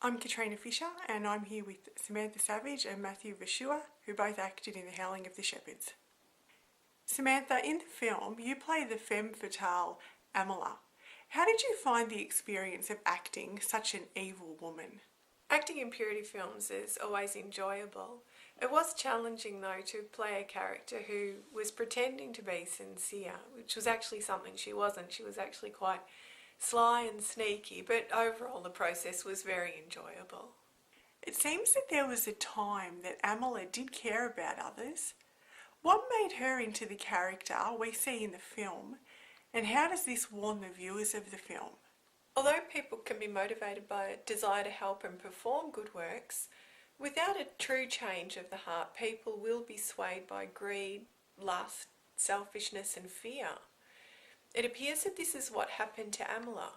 I'm Katrina Fisher and I'm here with Samantha Savage and Matthew Vashua, who both acted in The Howling of the Shepherds. Samantha, in the film you play the femme fatale Amala. How did you find the experience of acting such an evil woman? Acting in purity films is always enjoyable. It was challenging though to play a character who was pretending to be sincere, which was actually something she wasn't. She was actually quite sly and sneaky, but overall the process was very enjoyable. It seems that there was a time that Amala did care about others. What made her into the character we see in the film, and how does this warn the viewers of the film? Although people can be motivated by a desire to help and perform good works, without a true change of the heart, people will be swayed by greed, lust, selfishness and fear. It appears that this is what happened to Amala.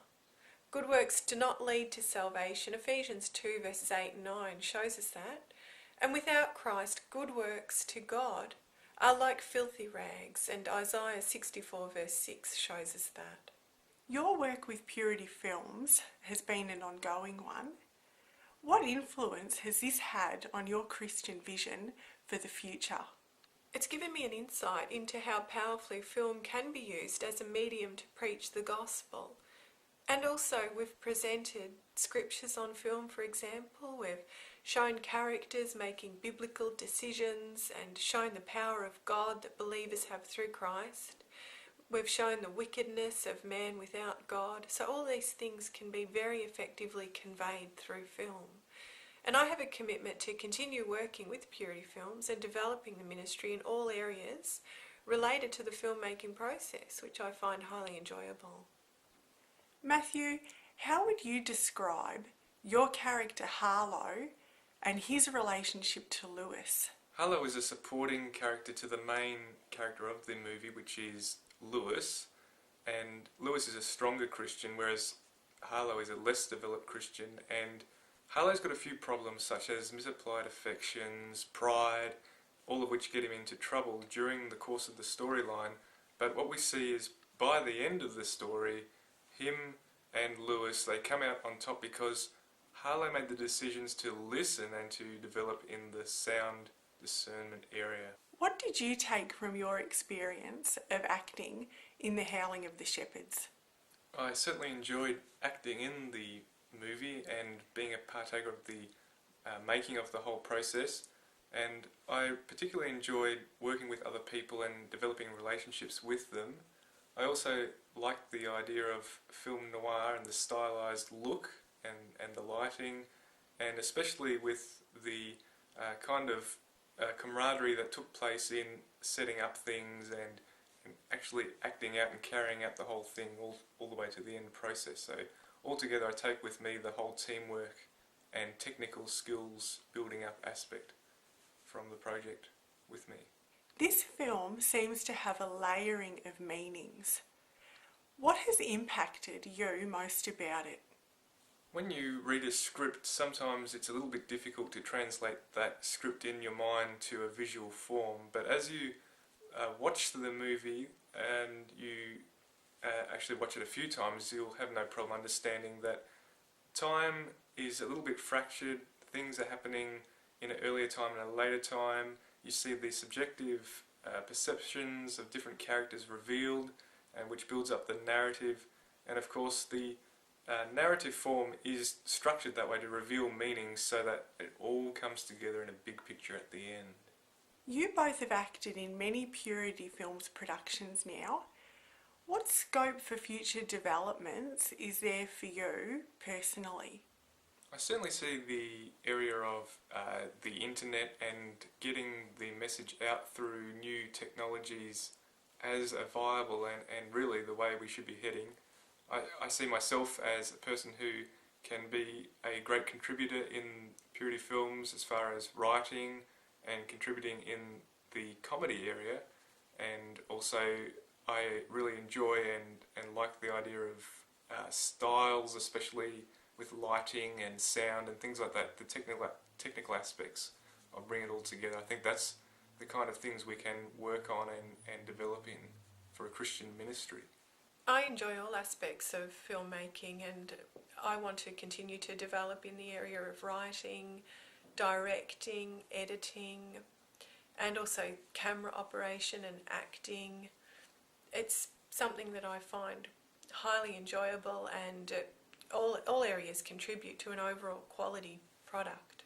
Good works do not lead to salvation. Ephesians 2 verses 8 and 9 shows us that. And without Christ, good works to God are like filthy rags, and Isaiah 64 verse 6 shows us that. Your work with Purity Films has been an ongoing one. What influence has this had on your Christian vision for the future? It's given me an insight into how powerfully film can be used as a medium to preach the gospel. And also we've presented scriptures on film, for example. We've shown characters making biblical decisions and shown the power of God that believers have through Christ. We've shown the wickedness of man without God. So all these things can be very effectively conveyed through film. And I have a commitment to continue working with Purity Films and developing the ministry in all areas related to the filmmaking process, which I find highly enjoyable. Matthew, how would you describe your character Harlow and his relationship to Lewis? Harlow is a supporting character to the main character of the movie, which is Lewis. And Lewis is a stronger Christian, whereas Harlow is a less developed Christian. And Harlow's got a few problems such as misapplied affections, pride, all of which get him into trouble during the course of the storyline. But what we see is by the end of the story, him and Lewis, they come out on top because Harlow made the decisions to listen and to develop in the sound discernment area. What did you take from your experience of acting in The Howling of the Shepherds? I certainly enjoyed acting in the movie and being a partaker of the making of the whole process, and I particularly enjoyed working with other people and developing relationships with them. I also liked the idea of film noir and the stylized look and the lighting, and especially with the kind of camaraderie that took place in setting up things and actually acting out and carrying out the whole thing all the way to the end process. So altogether I take with me the whole teamwork and technical skills building up aspect from the project with me. This film seems to have a layering of meanings. What has impacted you most about it? When you read a script, sometimes it's a little bit difficult to translate that script in your mind to a visual form, but as you watch the movie and you actually watch it a few times, you'll have no problem understanding that time is a little bit fractured, things are happening in an earlier time and a later time. You see the subjective perceptions of different characters revealed, and which builds up the narrative. And of course the narrative form is structured that way to reveal meanings so that it all comes together in a big picture at the end. You both have acted in many Purity Films productions now. What scope for future developments is there for you personally? I certainly see the area of the internet and getting the message out through new technologies as a viable and really the way we should be heading. I see myself as a person who can be a great contributor in Purity Films as far as writing and contributing in the comedy area, and also I really enjoy and like the idea of styles, especially with lighting and sound and things like that, the technical aspects of bringing it all together. I think that's the kind of things we can work on and develop in for a Christian ministry. I enjoy all aspects of filmmaking, and I want to continue to develop in the area of writing, directing, editing, and also camera operation and acting. It's something that I find highly enjoyable, and all areas contribute to an overall quality product.